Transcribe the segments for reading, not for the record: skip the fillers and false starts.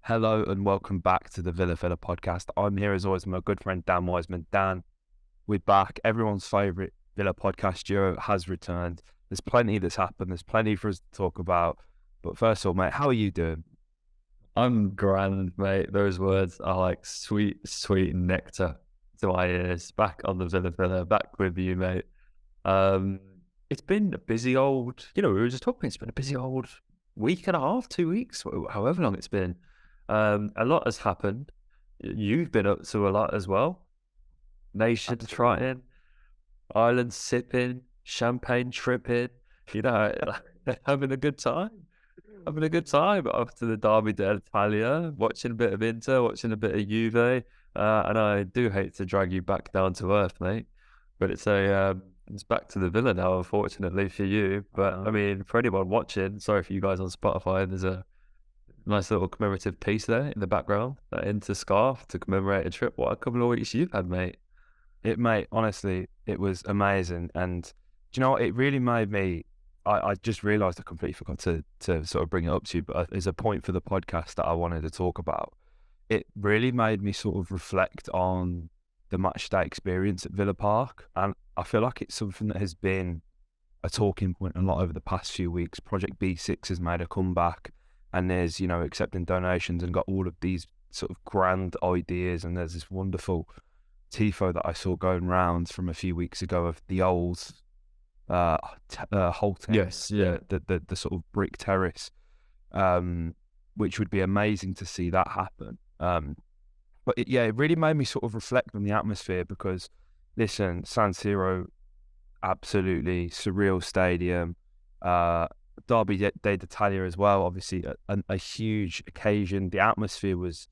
Hello and welcome back to the Villa Filler podcast. I'm here as always with my good friend Dan Wiseman. Dan, we're back. Everyone's favourite Villa podcast duo has returned. There's plenty that's happened. There's plenty for us to talk about. But first of all, mate, how are you doing? I'm grand, mate. Those words are like sweet, sweet nectar to my ears. Back on the Villa, back with you, mate. Um, it's been a busy old, we were just talking, it's been a busy old week and a half, 2 weeks, however long it's been. A lot has happened. You've been up to a lot as well. Nation trotting, island sipping, champagne tripping, having a good time. Having a good time after the Derby d'Italia, watching a bit of Inter, watching a bit of Juve, and I do hate to drag you back down to earth, mate, but it's back to the Villa now, unfortunately for you. But I mean, for anyone watching, sorry for you guys on Spotify, there's a nice little commemorative piece there in the background, that Inter scarf to commemorate a trip. What a couple of weeks you've had, mate. Mate, honestly, it was amazing. And do you know what? It really made me. I just realised I completely forgot to sort of bring it up to you, but there's a point for the podcast that I wanted to talk about. It really made me sort of reflect on the match day experience at Villa Park. And I feel like it's something that has been a talking point a lot over the past few weeks. Project B6 has made a comeback and there's, accepting donations and got all of these sort of grand ideas. And there's this wonderful tifo that I saw going round from a few weeks ago of the old Holte, Yes, yeah. the sort of brick terrace, which would be amazing to see that happen. But it really made me sort of reflect on the atmosphere because, listen, San Siro, absolutely surreal stadium. Derby d'Italia as well, obviously a huge occasion. The atmosphere was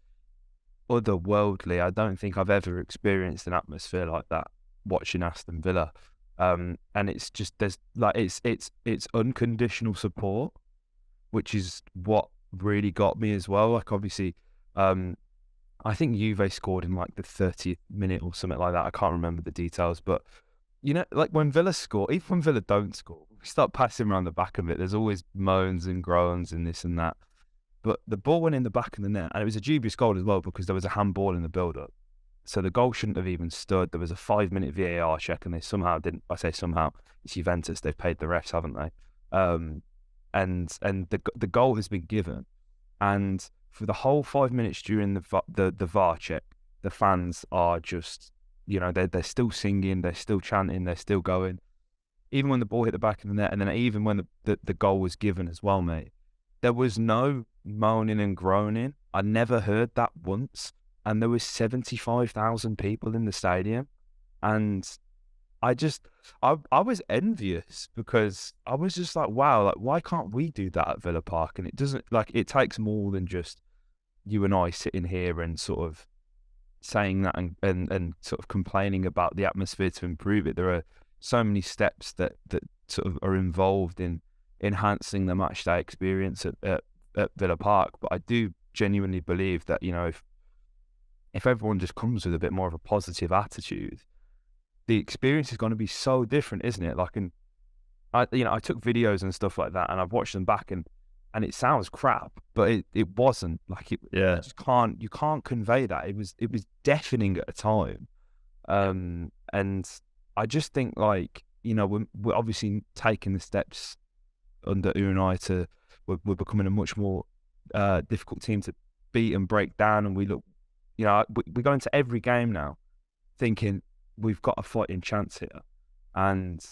otherworldly. I don't think I've ever experienced an atmosphere like that watching Aston Villa. And it's just it's unconditional support, which is what really got me as well. Like obviously, I think Juve scored in like the 30th minute or something like that. I can't remember the details, but like when Villa score, even when Villa don't score, we start passing around the back of it. There's always moans and groans and this and that. But the ball went in the back of the net, and it was a dubious goal as well because there was a handball in the build-up. So the goal shouldn't have even stood. There was a 5-minute VAR check, and they somehow didn't. I say somehow. It's Juventus. They've paid the refs, haven't they? And the goal has been given, and for the whole 5 minutes during the VAR check, the fans are just, they're still singing, they're still chanting, they're still going. Even when the ball hit the back of the net, and then even when the goal was given as well, mate, there was no moaning and groaning. I never heard that once. And there was 75,000 people in the stadium. And I was envious because I was just like, wow, like, why can't we do that at Villa Park? And it doesn't, like, it takes more than just you and I sitting here and sort of saying that and sort of complaining about the atmosphere to improve it. There are so many steps that sort of are involved in enhancing the match day experience at Villa Park. But I do genuinely believe that, if everyone just comes with a bit more of a positive attitude, the experience is going to be so different, isn't it? Like, I took videos and stuff like that, and I've watched them back, and it sounds crap, but it wasn't. Like, you can't convey that. It was deafening at a time, and I just think, like, we're obviously taking the steps under Unai we're becoming a much more difficult team to beat and break down, and we go into every game now thinking we've got a fighting chance here, and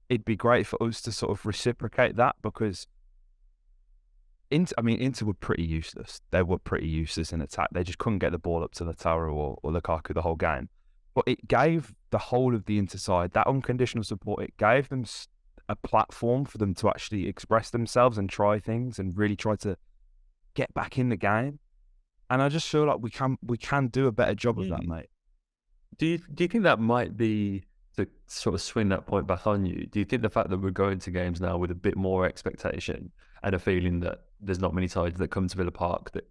it'd be great for us to sort of reciprocate that because Inter were pretty useless. They were pretty useless in attack. They just couldn't get the ball up to Lautaro or Lukaku the whole game. But it gave the whole of the Inter side that unconditional support. It gave them a platform for them to actually express themselves and try things and really try to get back in the game. And I just feel like we can do a better job of that, mate. Do you think that might be to sort of swing that point back on you? Do you think the fact that we're going to games now with a bit more expectation and a feeling that there's not many sides that come to Villa Park that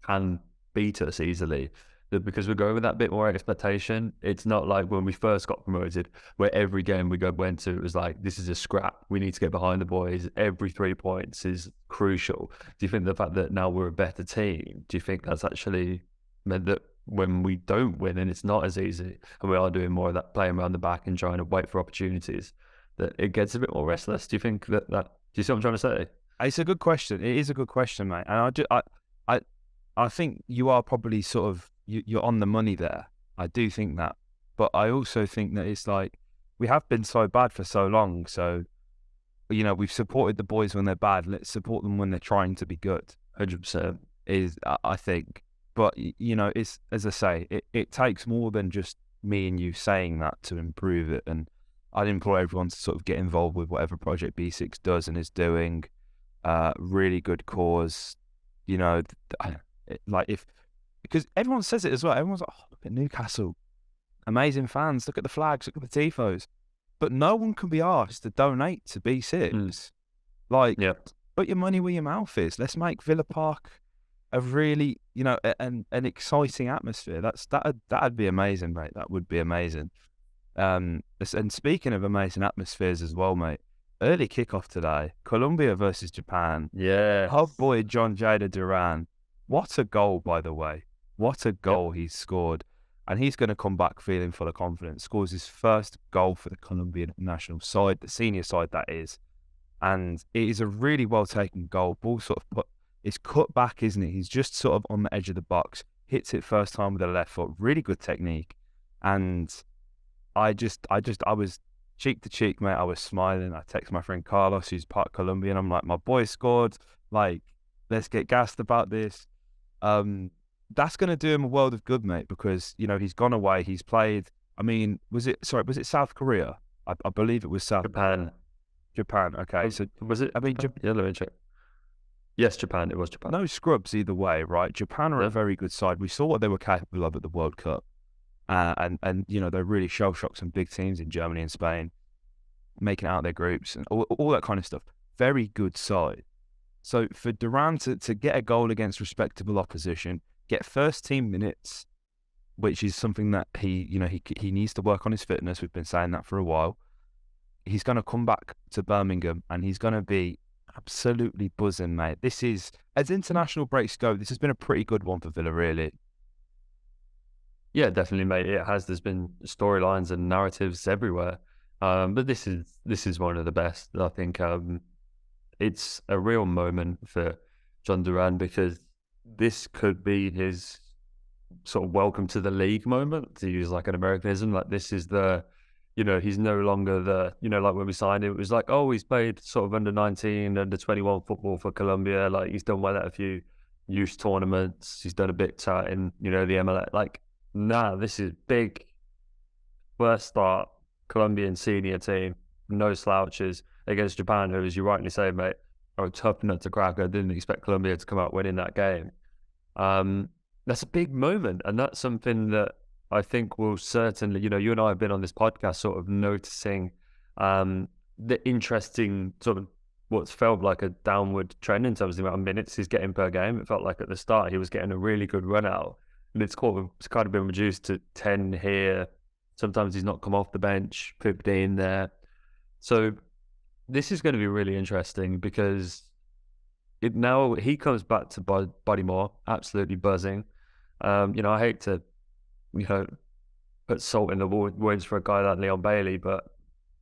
can beat us easily, that because we're going with that bit more expectation, it's not like when we first got promoted, where every game went to, it was like, this is a scrap. We need to get behind the boys. Every 3 points is crucial. Do you think the fact that now we're a better team, do you think that's actually meant that when we don't win and it's not as easy and we are doing more of that playing around the back and trying to wait for opportunities, that it gets a bit more restless? Do you think that do you see what I'm trying to say? It's a good question. It is a good question, mate. And I think you are probably sort of, you're on the money there. I do think that. But I also think that it's like, we have been so bad for so long. So, we've supported the boys when they're bad. Let's support them when they're trying to be good. 100%. I think. But, it's, as I say, it takes more than just me and you saying that to improve it. And I'd implore everyone to sort of get involved with whatever Project B6 does and is doing. Really good cause, because everyone says it as well. Everyone's like, oh, look at Newcastle, amazing fans, look at the flags, look at the tifos, but no one can be asked to donate to B6. Put your money where your mouth is. Let's make Villa Park a really, an exciting atmosphere. That'd be amazing, mate. That would be amazing. And speaking of amazing atmospheres as well, mate, early kickoff today, Colombia versus Japan. Yeah. Our boy Jhon Duran. What a goal, by the way. What a goal he's scored. And he's going to come back feeling full of confidence. Scores his first goal for the Colombian national side, the senior side that is. And it is a really well taken goal. Ball sort of it's cut back, isn't it? He's just sort of on the edge of the box. Hits it first time with the left foot. Really good technique. And I was cheek to cheek, mate. I was smiling. I text my friend Carlos, who's part Colombian. I'm like, my boy scored. Like, let's get gassed about this. That's going to do him a world of good, mate, because, he's gone away. He's played, was it South Korea? I believe it was Japan. Okay. So was it? Let me check. Yes, Japan. It was Japan. No scrubs either way, right? Japan are a very good side. We saw what they were capable of at the World Cup. And they really shell-shocked some big teams in Germany and Spain, making out their groups and all that kind of stuff. Very good side. So for Duran to get a goal against respectable opposition, get first team minutes, which is something that he needs to work on his fitness. We've been saying that for a while. He's going to come back to Birmingham and he's going to be absolutely buzzing, mate. This is, as international breaks go, this has been a pretty good one for Villa, really. Yeah, definitely, mate. It has. There's been storylines and narratives everywhere, but this is one of the best. I think it's a real moment for Jhon Duran because this could be his sort of welcome to the league moment, to use like an Americanism. Like, this is the, he's no longer the, like when we signed him, it was like, oh, he's played sort of under 19, under 21 football for Colombia. Like, he's done well at a few youth tournaments. He's done a bit in, the MLS. Like, nah, this is big. First start, Colombian senior team, no slouches against Japan, who, as you rightly say, mate, are a tough nut to crack. I didn't expect Colombia to come out winning that game. That's a big moment, and that's something that I think will certainly, you and I have been on this podcast sort of noticing the interesting sort of what's felt like a downward trend in terms of the amount of minutes he's getting per game. It felt like at the start he was getting a really good run out, and it's kind of been reduced to 10 here. Sometimes he's not come off the bench, 15 there. So this is going to be really interesting because now he comes back to Bodymore, absolutely buzzing. I hate to, put salt in the wounds for a guy like Leon Bailey, but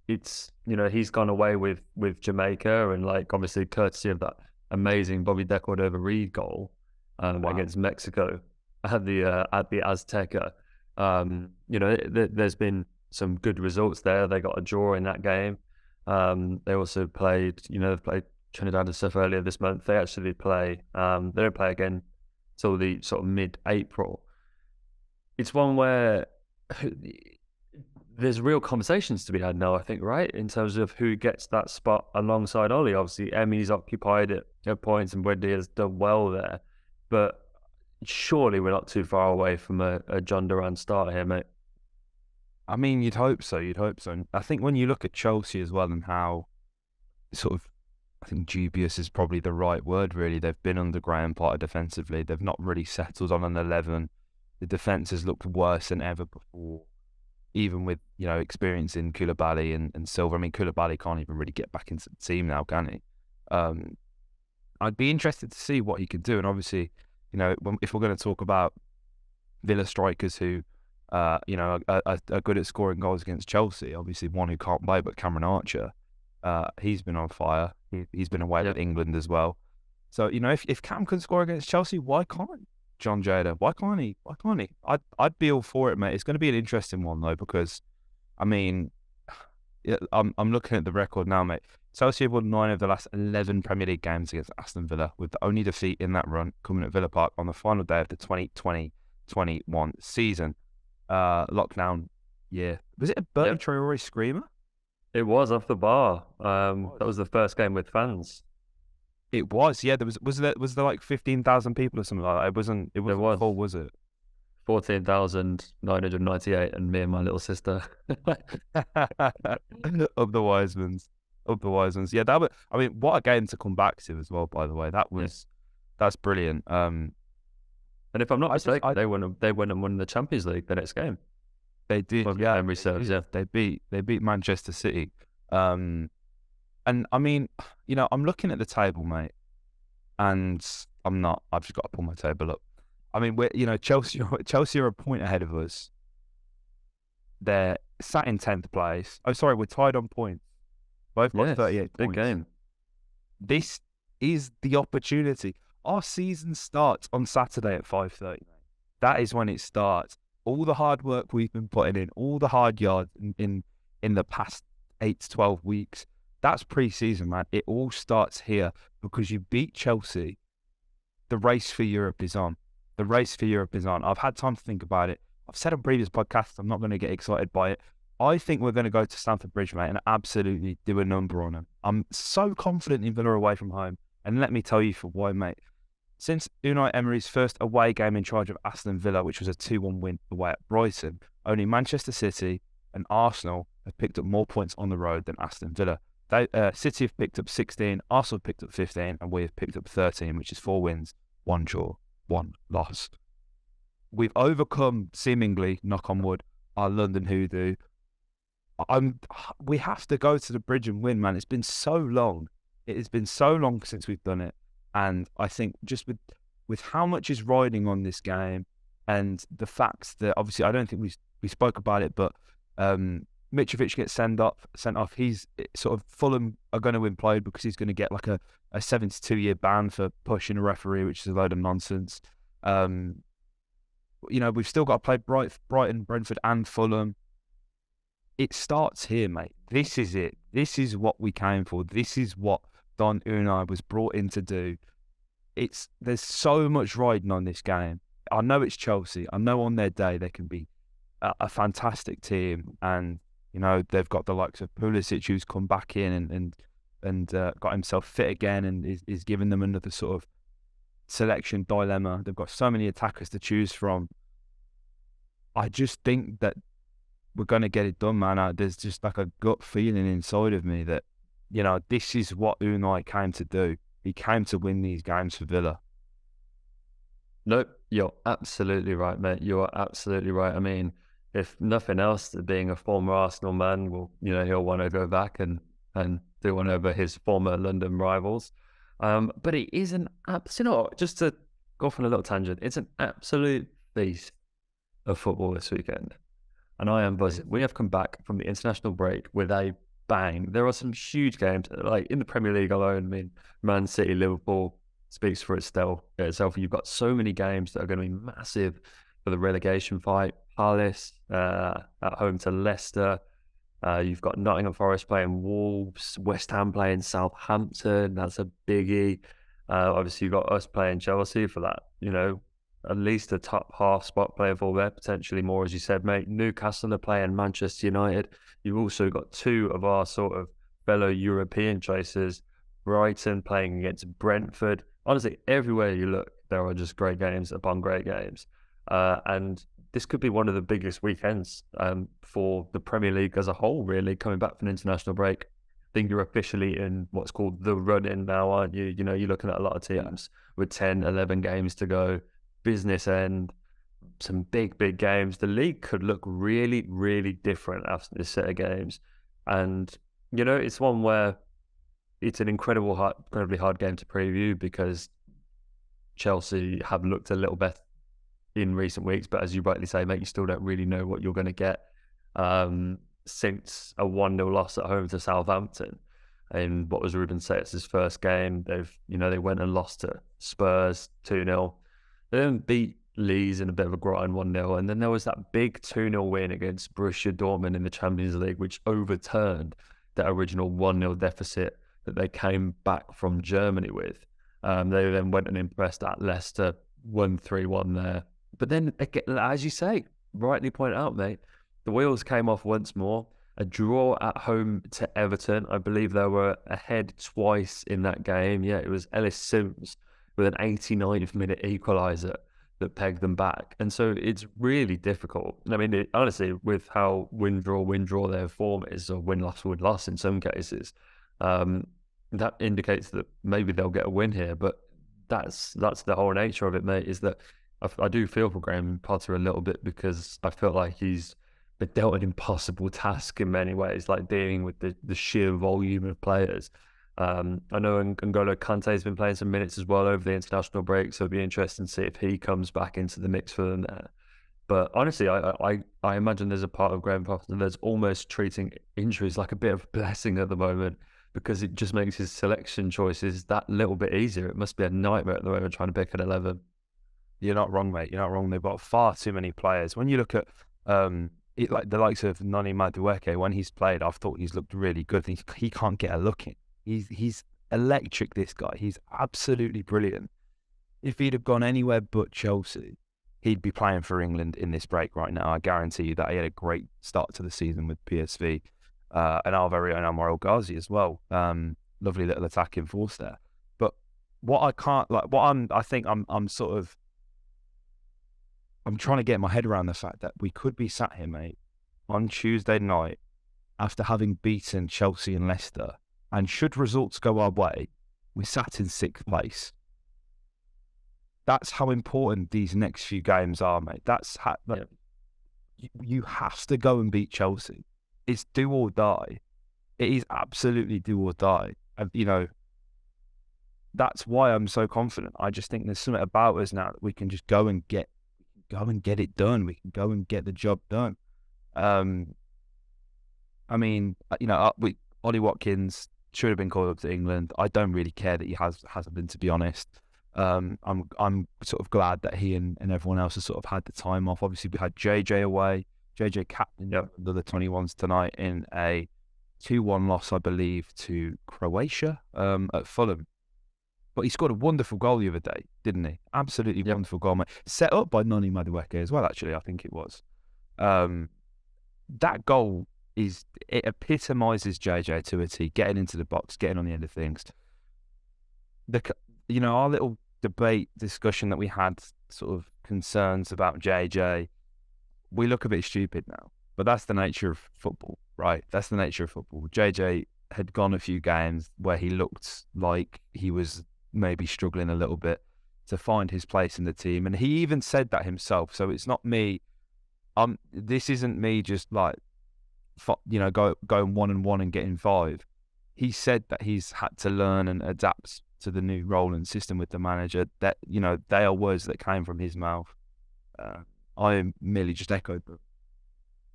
it's, he's gone away with Jamaica, and like obviously courtesy of that amazing Bobby De Cordova-Reid goal against Mexico at the Azteca. There's been some good results there. They got a draw in that game. They also played, they've played Trinidad and stuff earlier this month. They actually play, they don't play again till the sort of mid-April. It's one where there's real conversations to be had now, I think, right? In terms of who gets that spot alongside Ollie. Obviously, Emmy's occupied it at points and Wendy has done well there. But surely we're not too far away from a Jhon Duran start here, mate. I mean, you'd hope so. I think when you look at Chelsea as well and how sort of, I think dubious is probably the right word, really. They've been under Graham Potter defensively. They've not really settled on an 11. the defence has looked worse than ever before, even with, experience in Koulibaly and Silva. I mean, Koulibaly can't even really get back into the team now, can he? I'd be interested to see what he can do. And obviously, if we're going to talk about Villa strikers who, are good at scoring goals against Chelsea, obviously one who can't play, but Cameron Archer, he's been on fire. He's been away with England as well. So, if Cam can score against Chelsea, why can't John Jada? Why can't he? I'd be all for it, mate. It's going to be an interesting one, though, because, I mean, I'm looking at the record now, mate. Chelsea have won 9 of the last 11 Premier League games against Aston Villa, with the only defeat in that run coming at Villa Park on the final day of the 2020-21 season. Lockdown year. Was it a Bertrand Traore screamer? It was off the bar. That was the first game with fans. It was, yeah. Was there like 15,000 people or something like that? It wasn't full, was it? 14,998, and me and my little sister. Of the Wisemans. Yeah, what a game to come back to as well, by the way. That's brilliant. And if I'm not mistaken, they went and won the Champions League the next game. They did, yeah. Memory serves, yeah. They beat Manchester City. And I mean, I'm looking at the table, mate, and I'm not. I've just got to pull my table up. I mean, Chelsea are a point ahead of us. They're sat in 10th place. Oh, sorry, we're tied on points. Both got 38 big points. Game. This is the opportunity. Our season starts on Saturday at 5:30. That is when it starts. All the hard work we've been putting in, all the hard yards in the past 8 to 12 weeks, that's pre-season, man. It all starts here because you beat Chelsea. The race for Europe is on. I've had time to think about it. I've said on previous podcasts, I'm not going to get excited by it. I think we're going to go to Stamford Bridge, mate, and absolutely do a number on them. I'm so confident in Villa away from home. And let me tell you for why, mate. Since Unai Emery's first away game in charge of Aston Villa, which was a 2-1 win away at Brighton, only Manchester City and Arsenal have picked up more points on the road than Aston Villa. City have picked up 16, Arsenal have picked up 15, and we have picked up 13, which is 4 wins, 1 draw, 1 loss. We've overcome, seemingly, knock on wood, our London hoodoo. We have to go to the Bridge and win, man. It's been so long. It has been so long since we've done it. And I think just with how much is riding on this game, and the fact that, obviously, I don't think we spoke about it, but Mitrovic gets sent off. He's sort of, Fulham are going to implode because he's going to get like a 72-year ban for pushing a referee, which is a load of nonsense. We've still got to play Brighton, Brentford, and Fulham. It starts here, mate. This is it. This is what we came for. This is what Don Unai was brought in to do. There's so much riding on this game. I know it's Chelsea. I know on their day they can be a fantastic team, and they've got the likes of Pulisic, who's come back in and got himself fit again, and is giving them another sort of selection dilemma. They've got so many attackers to choose from. I just think that we're going to get it done, man. There's just like a gut feeling inside of me that, this is what Unai came to do. He came to win these games for Villa. Nope, you're absolutely right, mate. You are absolutely right. I mean, if nothing else, being a former Arsenal man, he'll want to go back and do one over his former London rivals. But it is an absolute, just to go off on a little tangent, it's an absolute feast of football this weekend. And I am buzzing. We have come back from the international break with a bang. There are some huge games, like in the Premier League alone. I mean, Man City, Liverpool speaks for itself. You've got so many games that are going to be massive for the relegation fight. Palace at home to Leicester. You've got Nottingham Forest playing Wolves, West Ham playing Southampton. That's a biggie. Obviously, you've got us playing Chelsea for that, at least a top half spot playing for there, potentially more, as you said, mate. Newcastle are playing Manchester United. You've also got 2 of our sort of fellow European chasers, Brighton playing against Brentford. Honestly, everywhere you look, there are just great games upon great games. And this could be one of the biggest weekends for the Premier League as a whole, really, coming back from an international break. I think you're officially in what's called the run-in now, aren't you? You're looking at a lot of teams with 10, 11 games to go. Business end, some big games. The league could look really different after this set of games, and it's one where it's an incredibly hard game to preview because Chelsea have looked a little better in recent weeks, but as you rightly say, mate, you still don't really know what you're going to get since a 1-0 loss at home to Southampton in what was Ruben Sets' first game. They went and lost to Spurs 2-0. They then beat Leeds in a bit of a grind 1-0, and then there was that big 2-0 win against Borussia Dortmund in the Champions League, which overturned that original 1-0 deficit that they came back from Germany with. They then went and impressed at Leicester 1-3-1 there. But then, as you say, rightly point out, mate, the wheels came off once more. A draw at home to Everton. I believe they were ahead twice in that game. Yeah, it was Ellis Sims with an 89th minute equaliser that pegged them back. And so it's really difficult. I mean, honestly, with how win-draw their form is, or win-loss in some cases, that indicates that maybe they'll get a win here. But that's the whole nature of it, mate, is that I do feel for Graham Potter a little bit, because I feel like he's been dealt an impossible task in many ways, like dealing with the sheer volume of players. I know N'Golo Kante has been playing some minutes as well over the international break, so it'll be interesting to see if he comes back into the mix for them there. But honestly, I imagine there's a part of Graham Potter that's almost treating injuries like a bit of a blessing at the moment, because it just makes his selection choices that little bit easier. It must be a nightmare at the moment trying to pick an 11. You're not wrong, mate. You're not wrong. They've got far too many players. When you look at like the likes of Noni Madueke, when he's played, I've thought he's looked really good. He can't get a look in. He's electric, this guy. He's absolutely brilliant. If he'd have gone anywhere but Chelsea, he'd be playing for England in this break right now. I guarantee you that. He had a great start to the season with PSV. And our very own Amar El Ghazi as well. Lovely little attacking force there. But I'm trying to get my head around the fact that we could be sat here, mate, on Tuesday night after having beaten Chelsea and Leicester, and should results go our way, we're sat in 6th place. That's how important these next few games are, mate. You have to go and beat Chelsea. It's do or die. It is absolutely do or die. And, that's why I'm so confident. I just think there's something about us now that we can just go and get it done. We can go and get the job done. Ollie Watkins should have been called up to England. I don't really care that he hasn't been, to be honest. I'm sort of glad that he and everyone else has sort of had the time off. Obviously, we had JJ away. JJ captained the 21s tonight in a 2-1 loss, I believe, to Croatia at Fulham. But he scored a wonderful goal the other day, didn't he? Absolutely wonderful goal, mate. Set up by Noni Madueke as well, actually, I think it was. That goal it epitomises JJ to a T, getting into the box, getting on the end of things. Our little discussion that we had, sort of concerns about JJ, we look a bit stupid now, but that's the nature of football, right? That's the nature of football. JJ had gone a few games where he looked like he was maybe struggling a little bit to find his place in the team, and he even said that himself. So it's not me. This isn't me just like, going 1-1 and getting 5. He said that he's had to learn and adapt to the new role and system with the manager. That they are words that came from his mouth. I merely just echoed them.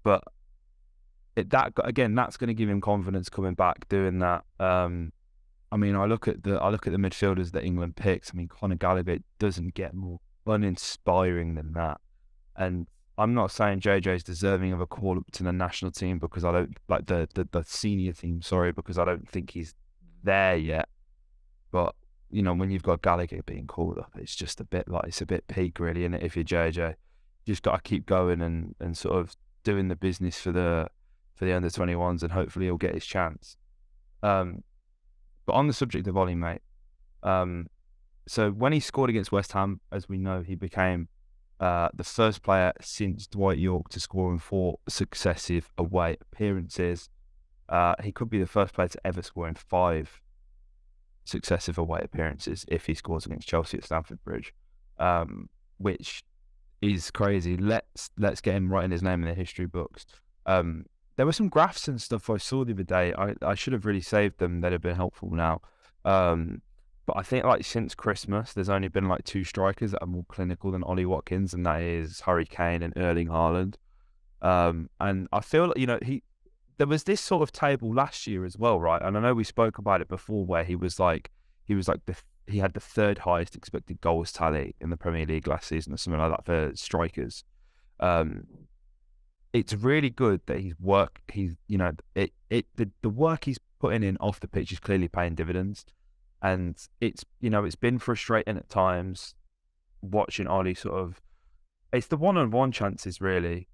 But that's going to give him confidence coming back doing that. I look at the midfielders that England picked. I mean, Conor Gallagher doesn't get more uninspiring than that. And I'm not saying JJ is deserving of a call up to the national team, because I don't like the senior team. Sorry, because I don't think he's there yet. But when you've got Gallagher being called up, it's just a bit peak, really, isn't it? If you're JJ, you just got to keep going and sort of doing the business for the under 21s, and hopefully he'll get his chance. But on the subject of Ollie, mate, so when he scored against West Ham, as we know, he became the first player since Dwight York to score in 4 successive away appearances. He could be the first player to ever score in 5 successive away appearances if he scores against Chelsea at Stamford Bridge, which is crazy. Let's get him writing his name in the history books. There were some graphs and stuff I saw the other day. I should have really saved them. They'd have been helpful now. But I think like since Christmas, there's only been like 2 strikers that are more clinical than Ollie Watkins, and that is Harry Kane and Erling Haaland. And I feel like, there was this sort of table last year as well, right? And I know we spoke about it before, where he had the 3rd highest expected goals tally in the Premier League last season, or something like that for strikers. It's really good that the work he's putting in off the pitch is clearly paying dividends, and it's been frustrating at times watching Ollie it's the one-on-one chances really.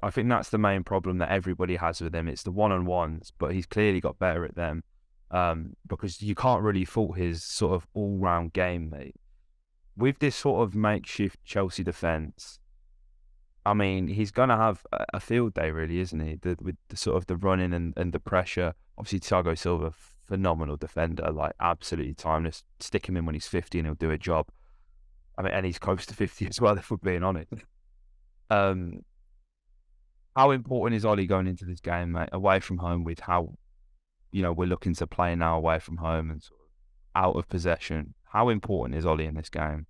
I think that's the main problem that everybody has with him. It's the one-on-ones, but he's clearly got better at them, because you can't really fault his sort of all-round game, mate. With this sort of makeshift Chelsea defence, I mean, he's going to have a field day, really, isn't he? With the sort of the running and the pressure. Obviously, Thiago Silva, phenomenal defender, like absolutely timeless. Stick him in when he's 50 and he'll do a job. I mean, and he's close to 50 as well, if we're being honest. How important is Ollie going into this game, mate, away from home, with how, we're looking to play now away from home and sort of out of possession? How important is Ollie in this game?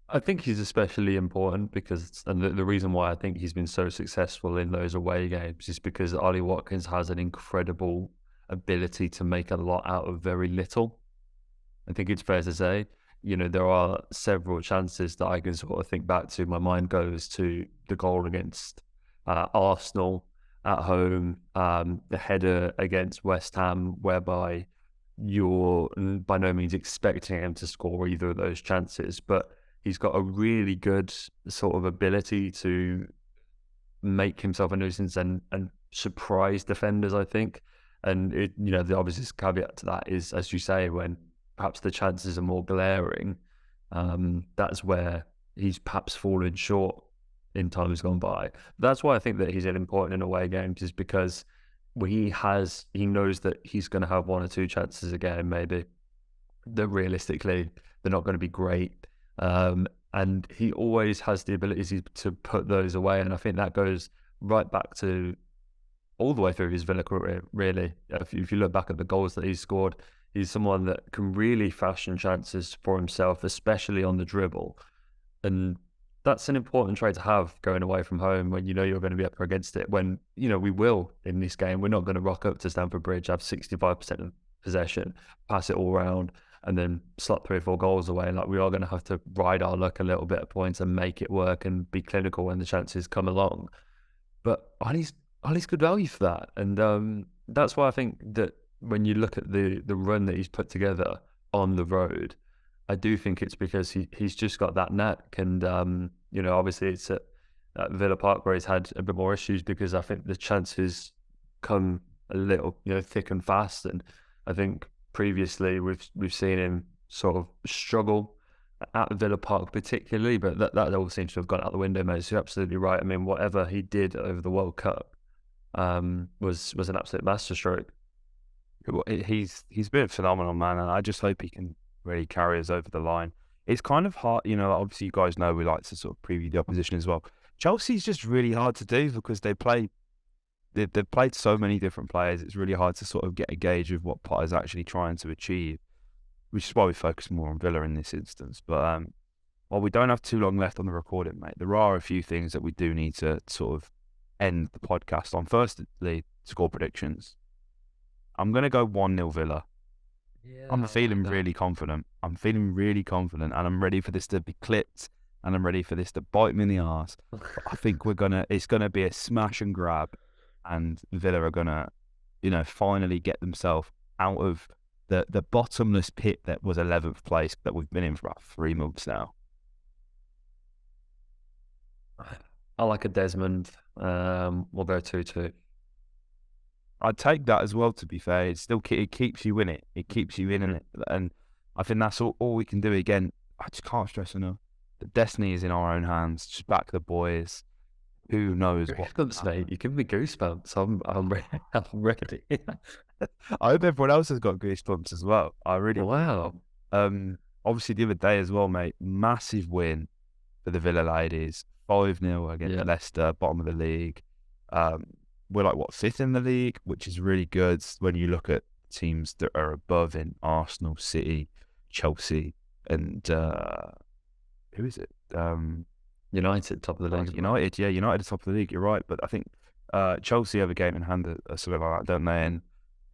I think he's especially important because, and the reason why I think he's been so successful in those away games is because Ollie Watkins has an incredible ability to make a lot out of very little. I think it's fair to say, there are several chances that I can sort of think back to. My mind goes to the goal against Arsenal at home, the header against West Ham, whereby you're by no means expecting him to score either of those chances, but he's got a really good sort of ability to make himself a nuisance and surprise defenders, I think. And the obvious caveat to that is, as you say, when perhaps the chances are more glaring, that's where he's perhaps fallen short in times gone by. That's why I think that he's important in away games, is because he knows that he's going to have 1 or 2 chances a game, maybe, that realistically they're not going to be great. And he always has the ability to put those away. And I think that goes right back to all the way through his Villa career, really. If you look back at the goals that he's scored, he's someone that can really fashion chances for himself, especially on the dribble. And that's an important trait to have going away from home when you're going to be up against it. When, we will in this game, we're not going to rock up to Stamford Bridge, have 65% of possession, pass it all around, and then slot 3 or 4 goals away. Like, we are going to have to ride our luck a little bit at points and make it work and be clinical when the chances come along. But Ollie's good value for that. And that's why I think that when you look at the run that he's put together on the road, I do think it's because he's just got that knack. And, obviously it's at Villa Park where he's had a bit more issues, because I think the chances come a little, thick and fast. And I think previously we've seen him sort of struggle at Villa Park particularly, but that all seems to have gone out the window, mate. So you're absolutely right. I mean, whatever he did over the World Cup was an absolute masterstroke. He's been phenomenal, man, and I just hope he can really carry us over the line. It's kind of hard, obviously you guys know we like to sort of preview the opposition as well. Chelsea's just really hard to do because they've played so many different players. It's really hard to sort of get a gauge of what Potter's actually trying to achieve, which is why we focus more on Villa in this instance. But while we don't have too long left on the recording, mate, there are a few things that we do need to sort of end the podcast on. Firstly, score predictions. I'm going to go 1-0 Villa. Yeah, I'm feeling really confident. And I'm ready for this to be clipped, and I'm ready for this to bite me in the arse. But I think it's going to be a smash and grab, and Villa are going to, finally get themselves out of the bottomless pit that was 11th place that we've been in for about 3 months now. I like a Desmond. We'll go 2-2. I'd take that as well, to be fair. It keeps you in it. It keeps you in it. And I think that's all we can do. Again, I just can't stress enough. The destiny is in our own hands. Just back the boys. Who knows what? Goosebumps, mate. You give me goosebumps. I'm ready. I hope everyone else has got goosebumps as well. I really. Wow. Obviously the other day as well, mate. Massive win for the Villa ladies. 5-0 against Leicester, bottom of the league. We're like, what, fifth in the league, which is really good when you look at teams that are above in Arsenal, City, Chelsea, and who is it? United, top of the league. United, yeah, United are top of the league. You're right, but I think Chelsea have a game in hand or something like that, don't they?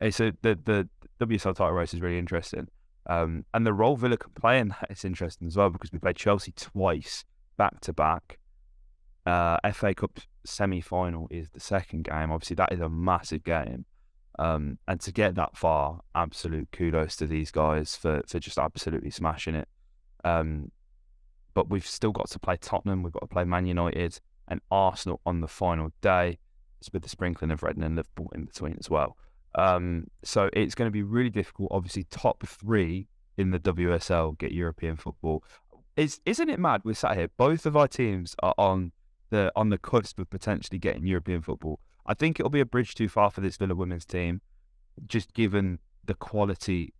And so the WSL title race is really interesting. And the role Villa can play in that is interesting as well, because we played Chelsea twice back to back. FA Cup semi-final is the second game. Obviously, that is a massive game. And to get that far, absolute kudos to these guys for just absolutely smashing it. But we've still got to play Tottenham. We've got to play Man United and Arsenal on the final day. It's with the sprinkling of Reading and Liverpool in between as well. So it's going to be really difficult. Obviously, top 3 in the WSL get European football. Isn't it mad? We're sat here. Both of our teams are on the cusp of potentially getting European football. I think it'll be a bridge too far for this Villa women's team, just given the quality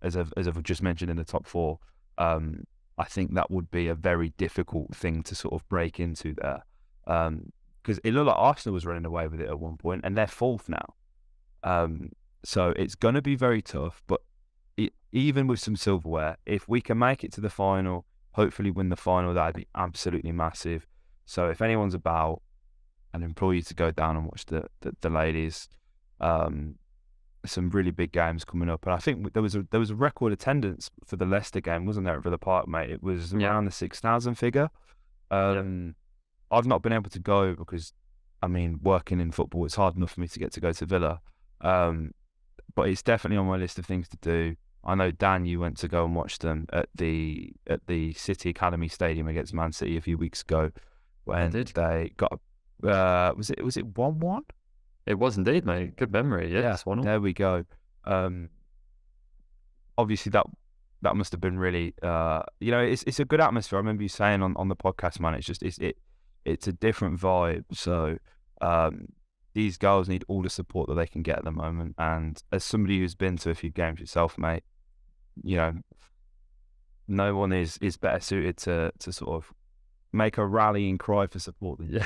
as I've just mentioned in the top 4. I think that would be a very difficult thing to sort of break into there. Because it looked like Arsenal was running away with it at one point, and they're 4th now. So it's going to be very tough, but even with some silverware, if we can make it to the final, hopefully win the final, that'd be absolutely massive. So if anyone's about, I'd implore you to go down and watch the ladies. Some really big games coming up, and I think there was a record attendance for the Leicester game, wasn't there, at Villa Park, mate? It was around the 6,000 figure. I've not been able to go because, I mean, working in football, it's hard enough for me to go to Villa. But it's definitely on my list of things to do. I know, Dan, you went to go and watch them at the City Academy Stadium against Man City a few weeks ago when they got was it 1-1? It was indeed, mate. Good memory. Yeah, there we go. Obviously, that must have been really, it's a good atmosphere. I remember you saying on the podcast, man. It's a different vibe. So these girls need all the support that they can get at the moment. And as somebody who's been to a few games yourself, mate, no one is better suited to sort of make a rallying cry for support than you.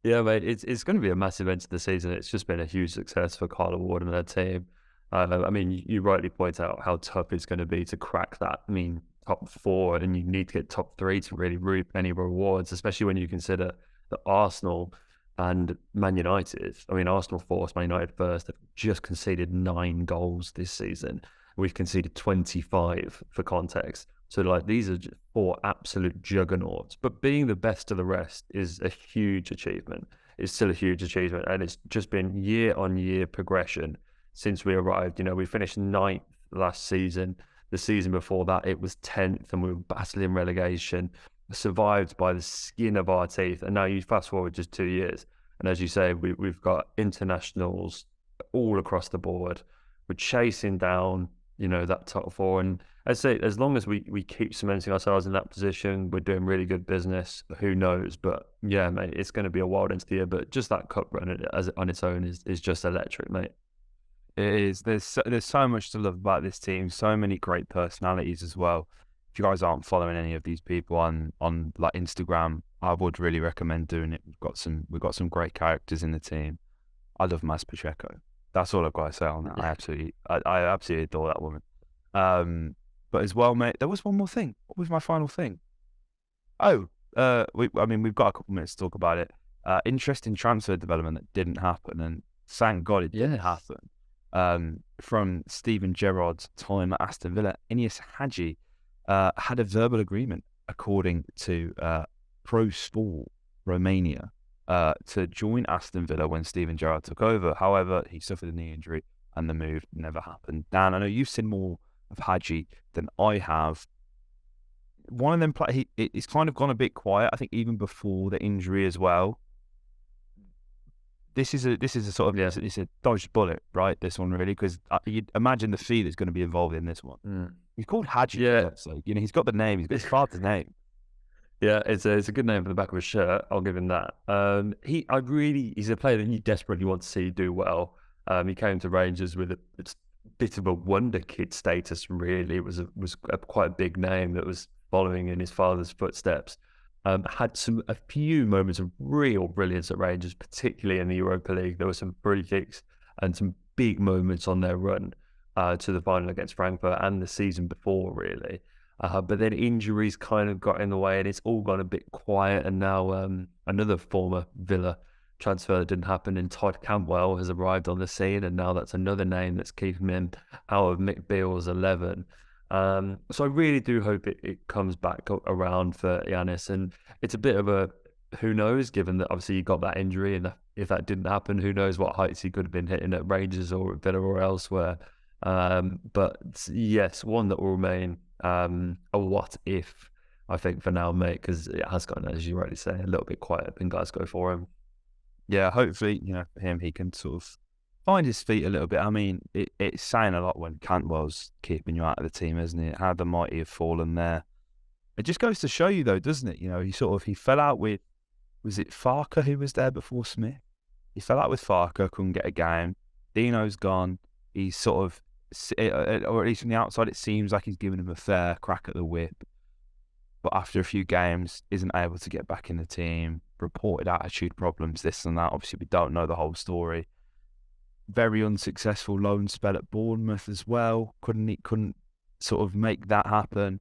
Yeah, mate, it's going to be a massive end to the season. It's just been a huge success for Carla Ward and her team. I mean, you rightly point out how tough it's going to be to crack that. I mean, top 4, and you need to get top 3 to really reap any rewards, especially when you consider that Arsenal and Man United. I mean, Arsenal forced Man United first. They've just conceded 9 goals this season. We've conceded 25 for context. So, like, these are just 4 absolute juggernauts. But being the best of the rest is a huge achievement. It's still a huge achievement. And it's just been year-on-year progression since we arrived. We finished 9th last season. The season before that, it was 10th, and we were battling relegation, survived by the skin of our teeth. And now you fast forward just 2 years. And as you say, we've got internationals all across the board. We're chasing down, that top 4. And I'd say as long as we keep cementing ourselves in that position, we're doing really good business. Who knows? But yeah, mate, it's going to be a wild end to the year. But just that cup run on its own is just electric, mate. It is. There's so much to love about this team. So many great personalities as well. If you guys aren't following any of these people on like Instagram, I would really recommend doing it. We've got some great characters in the team. I love Maz Pacheco. That's all I've got to say on that. I absolutely adore that woman. But as well, mate, there was one more thing. What was my final thing? We've got a couple minutes to talk about it. Interesting transfer development that didn't happen, and thank God it didn't happen. From Steven Gerrard's time at Aston Villa, Ines Hadji had a verbal agreement, according to Pro Sport Romania, to join Aston Villa when Steven Gerrard took over. However, he suffered a knee injury and the move never happened. Dan, I know you've seen more of Hadji than I have. One of them, it's kind of gone a bit quiet, I think, even before the injury as well. This is a sort of, it's a dodged bullet, right? This one, really, because you'd imagine the fee that's going to be involved in this one. He's called Hadji. Yeah. So, he's got the name. He's got his father's name. Yeah, it's a good name for the back of his shirt. I'll give him that. He's a player that you desperately want to see do well. He came to Rangers with a bit of a wonder kid status. Really, it was quite a big name that was following in his father's footsteps. Had a few moments of real brilliance at Rangers, particularly in the Europa League. There were some free kicks and some big moments on their run to the final against Frankfurt and the season before, really. But then injuries kind of got in the way, and it's all gone a bit quiet. And now another former Villa transfer that didn't happen in Todd Cantwell has arrived on the scene, and now that's another name that's keeping him out of Mick Beale's 11. So I really do hope it comes back around for Giannis, and it's a bit of a who knows, given that obviously he got that injury, and if that didn't happen, who knows what heights he could have been hitting at Rangers or Villa or elsewhere. But yes, one that will remain a what if, I think, for now, mate, because it has gotten, as you rightly say, a little bit quiet up in Glasgow for him. Yeah, hopefully, for him, he can sort of find his feet a little bit. I mean, it's saying a lot when Cantwell's keeping you out of the team, isn't it? How the mighty have fallen there. It just goes to show you, though, doesn't it? He fell out with, was it Farker who was there before Smith? He fell out with Farker, couldn't get a game. Dino's gone. He's sort of, or at least from the outside, it seems like he's giving him a fair crack at the whip. But after a few games, isn't able to get back in the team. Reported attitude problems, this and that. Obviously, we don't know the whole story. Very unsuccessful loan spell at Bournemouth as well. Couldn't sort of make that happen.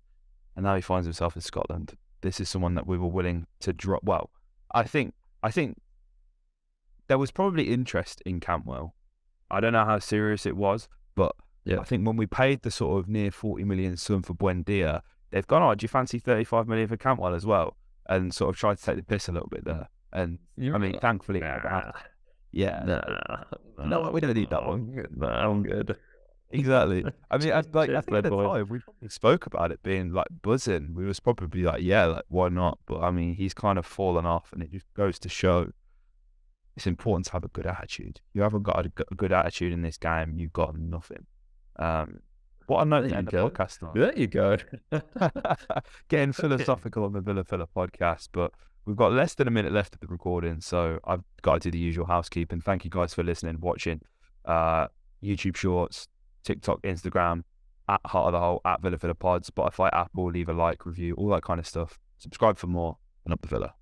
And now he finds himself in Scotland. This is someone that we were willing to drop. Well, I think there was probably interest in Cantwell. I don't know how serious it was, but yeah. I think when we paid the sort of near 40 million sum for Buendia, they've gone, oh, do you fancy 35 million for Cantwell as well? And sort of tried to take the piss a little bit there. And thankfully, no, we don't need that one. I'm good. Exactly. I mean, I think at the time we probably spoke about it being like buzzing. We was probably like, yeah, like why not? But I mean, he's kind of fallen off, and it just goes to show it's important to have a good attitude. You haven't got a good attitude in this game, you've got nothing. What a note to end the podcast on. There you go. Getting philosophical on the Villa Filler podcast, but we've got less than a minute left of the recording, so I've got to do the usual housekeeping. Thank you guys for listening, watching. YouTube Shorts, TikTok, Instagram, at Heart of the Hole, at Villa Filler Pod, Spotify, Apple, leave a like, review, all that kind of stuff. Subscribe for more, and up the Villa.